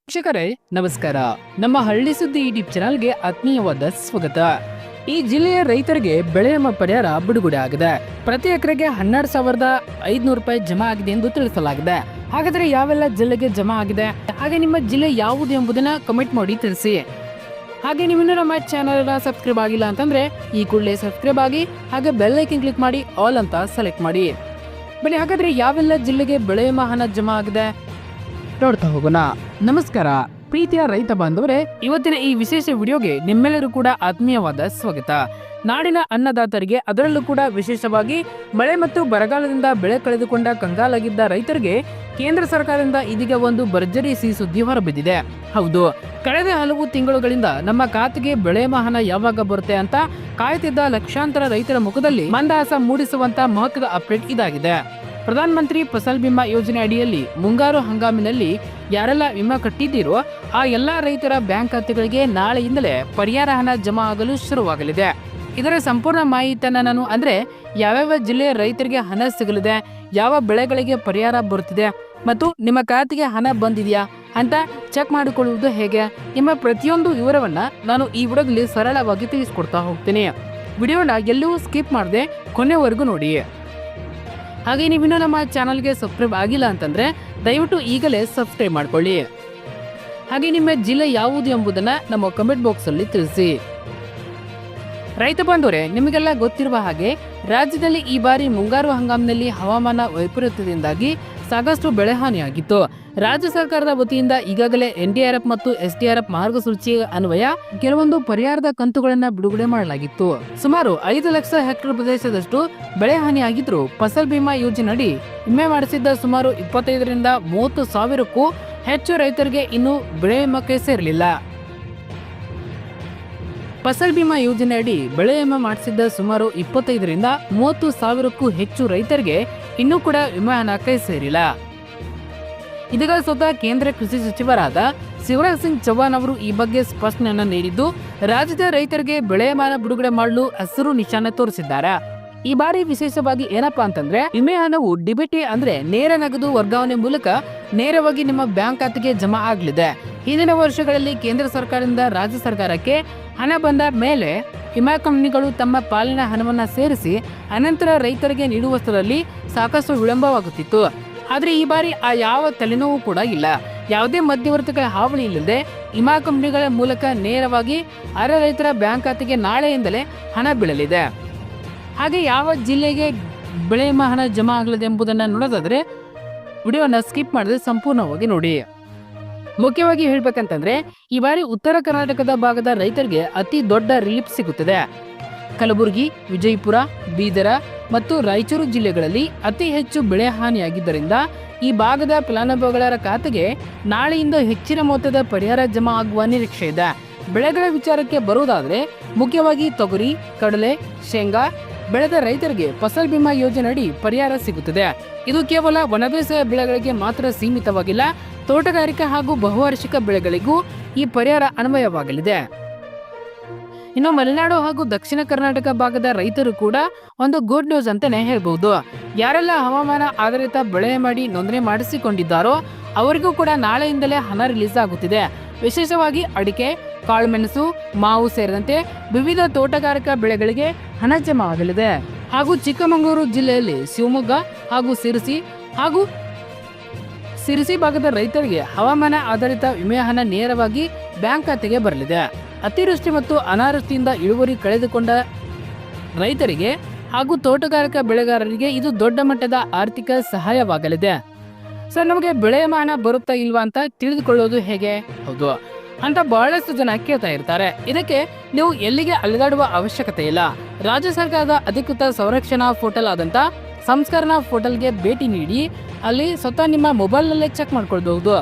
ವೀಕ್ಷಕರೇ ನಮಸ್ಕಾರ. ನಮ್ಮ ಹಳ್ಳಿ ಸುದ್ದಿ ಯೂಟ್ಯೂಬ್ ಚಾನಲ್ಗೆ ಆತ್ಮೀಯವಾದ ಸ್ವಾಗತ. ಈ ಜಿಲ್ಲೆಯ ರೈತರಿಗೆ ಬೆಳೆ ವಿಮಾ ಪರಿಹಾರ ಬಿಡುಗಡೆ ಆಗಿದೆ. ಪ್ರತಿ ಎಕರೆಗೆ 12,500 ರೂಪಾಯಿ ಜಮಾ ಆಗಿದೆ ಎಂದು ತಿಳಿಸಲಾಗಿದೆ. ಹಾಗಾದರೆ ಯಾವೆಲ್ಲ ಜಿಲ್ಲೆಗೆ ಜಮಾ ಆಗಿದೆ, ಹಾಗೆ ನಿಮ್ಮ ಜಿಲ್ಲೆ ಯಾವುದು ಎಂಬುದನ್ನ ಕಮೆಂಟ್ ಮಾಡಿ ತಿಳಿಸಿ. ಹಾಗೆ ನೀವು ನಮ್ಮ ಚಾನಲ್ ಸಬ್ಸ್ಕ್ರೈಬ್ ಆಗಿಲ್ಲ ಅಂತಂದ್ರೆ ಈ ಕೂಡಲೇ ಸಬ್ಸ್ಕ್ರೈಬ್ ಆಗಿ, ಹಾಗೆ ಬೆಲ್ ಐಕನ್ ಕ್ಲಿಕ್ ಮಾಡಿ ಆಲ್ ಅಂತ ಸೆಲೆಕ್ಟ್ ಮಾಡಿ. ಬನ್ನಿ ಹಾಗಾದ್ರೆ ಯಾವೆಲ್ಲ ಜಿಲ್ಲೆಗೆ ಬೆಳೆ ವಿಮಾ ಹಣ ಜಮಾ ಆಗಿದೆ ನೋಡ್ತಾ ಹೋಗೋಣ. ನಮಸ್ಕಾರ ಪ್ರೀತಿಯ ರೈತ ಬಾಂಧವರೇ, ಇವತ್ತಿನ ಈ ವಿಶೇಷ ವಿಡಿಯೋಗೆ ನಿಮ್ಮೆಲ್ಲರೂ ಕೂಡ ಆತ್ಮೀಯವಾದ ಸ್ವಾಗತ. ನಾಡಿನ ಅನ್ನದಾತರಿಗೆ, ಅದರಲ್ಲೂ ಕೂಡ ವಿಶೇಷವಾಗಿ ಮಳೆ ಮತ್ತು ಬರಗಾಲದಿಂದ ಬೆಳೆ ಕಳೆದುಕೊಂಡ ಕಂಗಾಲಾಗಿದ್ದ ರೈತರಿಗೆ ಕೇಂದ್ರ ಸರ್ಕಾರದಿಂದ ಇದೀಗ ಒಂದು ಭರ್ಜರಿ ಸಿಹಿ ಸುದ್ದಿ ಹೊರಬಿದ್ದಿದೆ. ಹೌದು, ಕಳೆದ ಹಲವು ತಿಂಗಳುಗಳಿಂದ ನಮ್ಮ ಖಾತೆಗೆ ಬೆಳೆ ವಿಮಾ ಹಣ ಯಾವಾಗ ಬರುತ್ತೆ ಅಂತ ಕಾಯುತ್ತಿದ್ದ ಲಕ್ಷಾಂತರ ರೈತರ ಮುಖದಲ್ಲಿ ಮಂದಹಾಸ ಮೂಡಿಸುವಂತ ಮಹತ್ವದ ಅಪ್ಡೇಟ್ ಇದಾಗಿದೆ. ಪ್ರಧಾನ ಮಂತ್ರಿ ಫಸಲ್ ಬಿಮಾ ಯೋಜನೆ ಅಡಿಯಲ್ಲಿ ಮುಂಗಾರು ಹಂಗಾಮಿನಲ್ಲಿ ಯಾರೆಲ್ಲ ವಿಮಾ ಕಟ್ಟಿದ್ದೀರೋ ಆ ಎಲ್ಲಾ ರೈತರ ಬ್ಯಾಂಕ್ ಖಾತೆಗಳಿಗೆ ನಾಳೆಯಿಂದಲೇ ಪರಿಹಾರ ಹಣ ಜಮಾ ಆಗಲು ಶುರುವಾಗಲಿದೆ. ಇದರ ಸಂಪೂರ್ಣ ಮಾಹಿತಿಯನ್ನ ಯಾವ್ಯಾವ ಜಿಲ್ಲೆಯ ರೈತರಿಗೆ ಹಣ ಸಿಗಲಿದೆ, ಯಾವ ಬೆಳೆಗಳಿಗೆ ಪರಿಹಾರ ಬರುತ್ತಿದೆ ಮತ್ತು ನಿಮ್ಮ ಖಾತೆಗೆ ಹಣ ಬಂದಿದೆಯಾ ಅಂತ ಚೆಕ್ ಮಾಡಿಕೊಳ್ಳುವುದು ಹೇಗೆ, ನಿಮ್ಮ ಪ್ರತಿಯೊಂದು ವಿವರವನ್ನ ನಾನು ಈ ವಿಡಿಯೋದಲ್ಲಿ ಸರಳವಾಗಿ ತಿಳಿಸ್ಕೊಡ್ತಾ ಹೋಗ್ತೀನಿ. ವಿಡಿಯೋನ ಎಲ್ಲೂ ಸ್ಕಿಪ್ ಮಾಡದೆ ಕೊನೆವರೆಗೂ ನೋಡಿ. ಹಾಗೆ ನೀವಿನ್ನೂ ನಮ್ಮ ಚಾನಲ್ಗೆ ಸಬ್ಸ್ಕ್ರೈಬ್ ಆಗಿಲ್ಲ ಅಂತಂದ್ರೆ ದಯವಿಟ್ಟು ಈಗಲೇ ಸಬ್ಸ್ಕ್ರೈಬ್ ಮಾಡ್ಕೊಳ್ಳಿ. ಹಾಗೆ ನಿಮ್ಮ ಜಿಲ್ಲೆ ಯಾವುದು ಎಂಬುದನ್ನ ನಮ್ಮ ಕಮೆಂಟ್ ಬಾಕ್ಸ್ ಅಲ್ಲಿ ತಿಳಿಸಿ. ರೈತ ಬಾಂಧವರೇ, ನಿಮಗೆಲ್ಲ ಗೊತ್ತಿರುವ ಹಾಗೆ ರಾಜ್ಯದಲ್ಲಿ ಈ ಬಾರಿ ಮುಂಗಾರು ಹಂಗಾಮಿನಲ್ಲಿ ಹವಾಮಾನ ವೈಪರೀತ್ಯದಿಂದಾಗಿ ಸಾಕಷ್ಟು ಬೆಳೆ ಹಾನಿಯಾಗಿತ್ತು. ರಾಜ್ಯ ಸರ್ಕಾರದ ವತಿಯಿಂದ ಈಗಾಗಲೇ NDRF ಮತ್ತು SDRF ಮಾರ್ಗಸೂಚಿ ಅನ್ವಯ ಕೆಲವೊಂದು ಪರಿಹಾರದ ಕಂತುಗಳನ್ನ ಬಿಡುಗಡೆ ಮಾಡಲಾಗಿತ್ತು. ಸುಮಾರು 5 ಲಕ್ಷ ಹೆಕ್ಟೇರ್ ಪ್ರದೇಶದಷ್ಟು ಬೆಳೆ ಹಾನಿಯಾಗಿದ್ರು ಫಸಲ್ ಬಿಮಾ ಯೋಜನೆಯಡಿ ವಿಮೆ ಮಾಡಿಸಿದ್ದ ಸುಮಾರು 25ರಿಂದ 30 ಸಾವಿರಕ್ಕೂ ಹೆಚ್ಚು ರೈತರಿಗೆ ಇನ್ನೂ ಬೆಳೆ ವಿಮೆ ಸೇರಲಿಲ್ಲ. ಫಸಲ್ ಬಿಮಾ ಯೋಜನೆಯಡಿ ಬೆಳೆ ವಿಮೆ ಮಾಡಿಸಿದ್ದ ಸುಮಾರು 25ರಿಂದ 30 ಸಾವಿರಕ್ಕೂ ಹೆಚ್ಚು ರೈತರಿಗೆ ಇನ್ನೂ ಕೂಡ ವಿಮೆ ಹಣ ಕೈ ಸೇರಿಲ್ಲ. ಇದೀಗ ಸ್ವತಃ ಕೇಂದ್ರ ಕೃಷಿ ಸಚಿವರಾದ ಶಿವರಾಜ್ ಸಿಂಗ್ ಚೌಹಾಣ್ ಅವರು ಈ ಬಗ್ಗೆ ಸ್ಪಷ್ಟನೆಯನ್ನು ನೀಡಿದ್ದು, ರಾಜ್ಯದ ರೈತರಿಗೆ ಬೆಳೆ ವಿಮೆ ಬಿಡುಗಡೆ ಮಾಡಲು ಹಸಿರು ನಿಶಾನೆ ತೋರಿಸಿದ್ದಾರೆ. ಈ ಬಾರಿ ವಿಶೇಷವಾಗಿ ಏನಪ್ಪಾ ಅಂತಂದ್ರೆ, ವಿಮೆ ಹಣವು ಡಿಬಿಟಿ ಅಂದ್ರೆ ನೇರ ನಗದು ವರ್ಗಾವಣೆ ಮೂಲಕ ನೇರವಾಗಿ ನಿಮ್ಮ ಬ್ಯಾಂಕ್ ಖಾತೆಗೆ ಜಮಾ ಆಗಲಿದೆ. ಹಿಂದಿನ ವರ್ಷಗಳಲ್ಲಿ ಕೇಂದ್ರ ಸರ್ಕಾರದಿಂದ ರಾಜ್ಯ ಸರ್ಕಾರಕ್ಕೆ ಹಣ ಬಂದ ಮೇಲೆ ವಿಮಾ ಕಂಪನಿಗಳು ತಮ್ಮ ಪಾಲಿನ ಹಣವನ್ನ ಸೇರಿಸಿ ಅನಂತರ ರೈತರಿಗೆ ನೀಡುವಷ್ಟರಲ್ಲಿ ಸಾಕಷ್ಟು ವಿಳಂಬವಾಗುತ್ತಿತ್ತು. ಆದ್ರೆ ಈ ಬಾರಿ ಆ ಯಾವ ತಲೆನೋವು ಕೂಡ ಇಲ್ಲ. ಯಾವುದೇ ಮಧ್ಯವರ್ತಿಗಳ ಹಾವಳಿ ಇಲ್ಲದೆ ವಿಮಾ ಕಂಪನಿಗಳ ಮೂಲಕ ನೇರವಾಗಿ ಅರ್ಹ ರೈತರ ಬ್ಯಾಂಕ್ ಖಾತೆಗೆ ನಾಳೆಯಿಂದಲೇ ಹಣ ಬೀಳಲಿದೆ. ಹಾಗೆ ಯಾವ ಜಿಲ್ಲೆಗೆ ಬೆಳೆ ವಿಮಾ ಹಣ ಜಮಾ ಆಗಲಿದೆ ಎಂಬುದನ್ನು ನೋಡೋದಾದ್ರೆ ವಿಡಿಯೋನ ಸ್ಕಿಪ್ ಮಾಡದೆ ಸಂಪೂರ್ಣವಾಗಿ ನೋಡಿ. ಮುಖ್ಯವಾಗಿ ಹೇಳ್ಬೇಕಂತಂದ್ರೆ, ಈ ಬಾರಿ ಉತ್ತರ ಕರ್ನಾಟಕದ ಭಾಗದ ರೈತರಿಗೆ ಅತಿ ದೊಡ್ಡ ರಿಲೀಫ್ ಸಿಗುತ್ತದೆ. ಕಲಬುರಗಿ, ವಿಜಯಪುರ, ಬೀದರ ಮತ್ತು ರಾಯಚೂರು ಜಿಲ್ಲೆಗಳಲ್ಲಿ ಅತಿ ಹೆಚ್ಚು ಬೆಳೆ ಹಾನಿಯಾಗಿದ್ದರಿಂದ ಈ ಭಾಗದ ಫಲಾನುಭವಿಗಳ ಖಾತೆಗೆ ನಾಳೆಯಿಂದ ಹೆಚ್ಚಿನ ಮೊತ್ತದ ಪರಿಹಾರ ಜಮಾ ಆಗುವ ನಿರೀಕ್ಷೆ ಇದೆ. ಬೆಳೆಗಳ ವಿಚಾರಕ್ಕೆ ಬರುವುದಾದ್ರೆ, ಮುಖ್ಯವಾಗಿ ತೊಗರಿ, ಕಡಲೆ, ಶೇಂಗಾ ಬೆಳೆದ ರೈತರಿಗೆ ಫಸಲ್ ಬಿಮಾ ಯೋಜನೆಯಡಿ ಪರಿಹಾರ ಸಿಗುತ್ತದೆ. ಇದು ಕೇವಲ ಒಣಬೇಸಾಯ ಬೆಳೆಗಳಿಗೆ ಮಾತ್ರ ಸೀಮಿತವಾಗಿಲ್ಲ, ತೋಟಗಾರಿಕೆ ಹಾಗೂ ಬಹುವಾರ್ಷಿಕ ಬೆಳೆಗಳಿಗೂ ಈ ಪರಿಹಾರ ಅನ್ವಯವಾಗಲಿದೆ. ಇನ್ನು ಮಲೆನಾಡು ಹಾಗೂ ದಕ್ಷಿಣ ಕರ್ನಾಟಕ ಭಾಗದ ರೈತರು ಕೂಡ ಒಂದು ಗುಡ್ ನ್ಯೂಸ್ ಅಂತಾನೆ ಹೇಳ್ಬಹುದು. ಯಾರೆಲ್ಲ ಹವಾಮಾನ ಆಧಾರಿತ ಬೆಳೆ ಮಾಡಿ ನೋಂದಣಿ ಮಾಡಿಸಿಕೊಂಡಿದ್ದಾರೋ ಅವರಿಗೂ ಕೂಡ ನಾಳೆಯಿಂದಲೇ ಹಣ ರಿಲೀಸ್ ಆಗುತ್ತಿದೆ. ವಿಶೇಷವಾಗಿ ಅಡಿಕೆ, ಕಾಳುಮೆಣಸು, ಮಾವು ಸೇರಿದಂತೆ ವಿವಿಧ ತೋಟಗಾರಿಕಾ ಬೆಳೆಗಳಿಗೆ ಹಣ ಜಮಾ ಆಗಲಿದೆ. ಹಾಗೂ ಚಿಕ್ಕಮಗಳೂರು ಜಿಲ್ಲೆಯಲ್ಲಿ ಶಿವಮೊಗ್ಗ ಹಾಗೂ ಸಿರಿಸಿ ಭಾಗದ ರೈತರಿಗೆ ಹವಾಮಾನ ಆಧಾರಿತ ವಿಮೆ ಹಣ ನೇರವಾಗಿ ಬ್ಯಾಂಕ್ ಖಾತೆಗೆ ಬರಲಿದೆ. ಅತಿವೃಷ್ಟಿ ಮತ್ತು ಅನಾವೃಷ್ಟಿಯಿಂದ ಇಳುವರಿ ಕಳೆದುಕೊಂಡ ರೈತರಿಗೆ ಹಾಗೂ ತೋಟಗಾರಿಕಾ ಬೆಳೆಗಾರರಿಗೆ ಇದು ದೊಡ್ಡ ಮಟ್ಟದ ಆರ್ಥಿಕ ಸಹಾಯವಾಗಲಿದೆ. ಸರ್, ನಮಗೆ ಬೆಳೆ ವಿಮೆ ಹಣ ಬರುತ್ತಾ ಇಲ್ವಾ ಅಂತ ತಿಳಿದುಕೊಳ್ಳೋದು ಹೇಗೆ? ಹೌದು ಅಂತ ಬಹಳಷ್ಟು ಜನ ಕೇಳ್ತಾ ಇರ್ತಾರೆ. ಇದಕ್ಕೆ ನೀವು ಎಲ್ಲಿಗೆ ಅಲೆದಾಡುವ ಅವಶ್ಯಕತೆ ಇಲ್ಲ. ರಾಜ್ಯ ಸರ್ಕಾರದ ಅಧಿಕೃತ ಸಂರಕ್ಷಣಾ ಪೋರ್ಟಲ್ ಆದಂತ ಸಂಸ್ಕರಣಾ ಪೋರ್ಟಲ್ಗೆ ಭೇಟಿ ನೀಡಿ ಅಲ್ಲಿ ಸ್ವತಃ ನಿಮ್ಮ ಮೊಬೈಲ್ನಲ್ಲೇ ಚೆಕ್ ಮಾಡ್ಕೊಳ್ಬಹುದು.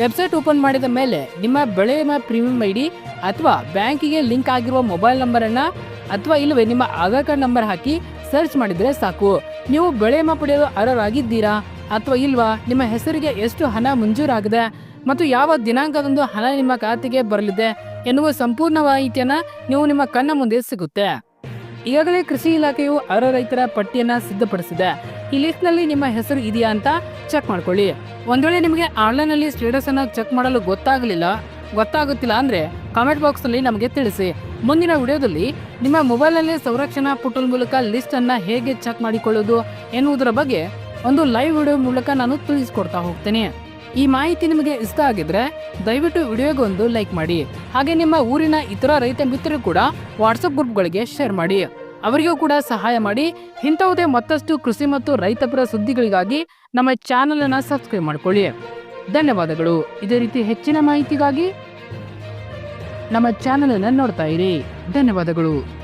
ವೆಬ್ಸೈಟ್ ಓಪನ್ ಮಾಡಿದ ಮೇಲೆ ನಿಮ್ಮ ಬೆಳೆ ವಿಮಾ ಪ್ರೀಮಿಯಂ ID ಅಥವಾ ಬ್ಯಾಂಕಿಗೆ ಲಿಂಕ್ ಆಗಿರುವ ಮೊಬೈಲ್ ನಂಬರನ್ನ ಅಥವಾ ಇಲ್ಲವೇ ನಿಮ್ಮ ಆಧಾರ್ ಕಾರ್ಡ್ ನಂಬರ್ ಹಾಕಿ ಸರ್ಚ್ ಮಾಡಿದ್ರೆ ಸಾಕು. ನೀವು ಬೆಳೆ ವಿಮಾ ಪಡೆಯಲು ಅರ್ಹರಾಗಿದ್ದೀರಾ ಅಥವಾ ಇಲ್ವಾ, ನಿಮ್ಮ ಹೆಸರಿಗೆ ಎಷ್ಟು ಹಣ ಮಂಜೂರಾಗಿದೆ ಮತ್ತು ಯಾವ ದಿನಾಂಕದಂದು ಹಣ ನಿಮ್ಮ ಖಾತೆಗೆ ಬರಲಿದೆ ಎನ್ನುವ ಸಂಪೂರ್ಣ ಮಾಹಿತಿಯನ್ನ ನೀವು ನಿಮ್ಮ ಕಣ್ಣ ಮುಂದೆ ಸಿಗುತ್ತೆ. ಈಗಾಗಲೇ ಕೃಷಿ ಇಲಾಖೆಯು ಅರ್ಹ ರೈತರ ಪಟ್ಟಿಯನ್ನ ಸಿದ್ಧಪಡಿಸಿದೆ. ಈ ಲಿಸ್ಟ್ನಲ್ಲಿ ನಿಮ್ಮ ಹೆಸರು ಇದೆಯಾ ಅಂತ ಚೆಕ್ ಮಾಡ್ಕೊಳ್ಳಿ. ಒಂದ್ ವೇಳೆ ನಿಮಗೆ ಆನ್ಲೈನಲ್ಲಿ ಸ್ಟೇಟಸ್ ಅನ್ನ ಚೆಕ್ ಮಾಡಲು ಗೊತ್ತಾಗುತ್ತಿಲ್ಲ ಅಂದ್ರೆ ಕಾಮೆಂಟ್ ಬಾಕ್ಸ್ ನಲ್ಲಿ ನಮಗೆ ತಿಳಿಸಿ. ಮುಂದಿನ ವಿಡಿಯೋದಲ್ಲಿ ನಿಮ್ಮ ಮೊಬೈಲ್ನಲ್ಲಿ ಸಂರಕ್ಷಣಾ ಪೋರ್ಟಲ್ ಮೂಲಕ ಲಿಸ್ಟ್ ಅನ್ನ ಹೇಗೆ ಚೆಕ್ ಮಾಡಿಕೊಳ್ಳೋದು ಎನ್ನುವುದರ ಬಗ್ಗೆ ಒಂದು ಲೈವ್ ವಿಡಿಯೋ ಮೂಲಕ ನಾನು ತಿಳಿಸ್ಕೊಡ್ತಾ ಹೋಗ್ತೇನೆ. ಈ ಮಾಹಿತಿ ನಿಮಗೆ ಇಷ್ಟ ಆಗಿದ್ರೆ ದಯವಿಟ್ಟು ವಿಡಿಯೋಗೊಂದು ಲೈಕ್ ಮಾಡಿ. ಹಾಗೆ ನಿಮ್ಮ ಊರಿನ ಇತರ ರೈತ ಮಿತ್ರರು ಕೂಡ ವಾಟ್ಸಪ್ ಗ್ರೂಪ್ಗಳಿಗೆ ಶೇರ್ ಮಾಡಿ, ಅವರಿಗೂ ಕೂಡ ಸಹಾಯ ಮಾಡಿ. ಇಂಥವುದೇ ಮತ್ತಷ್ಟು ಕೃಷಿ ಮತ್ತು ರೈತಪರ ಸುದ್ದಿಗಳಿಗಾಗಿ ನಮ್ಮ ಚಾನೆಲ್ ಅನ್ನು ಸಬ್ಸ್ಕ್ರೈಬ್ ಮಾಡ್ಕೊಳ್ಳಿ. ಧನ್ಯವಾದಗಳು. ಇದೇ ರೀತಿ ಹೆಚ್ಚಿನ ಮಾಹಿತಿಗಾಗಿ ನಮ್ಮ ಚಾನೆಲ್ ಅನ್ನು ನೋಡ್ತಾ ಇರಿ. ಧನ್ಯವಾದಗಳು.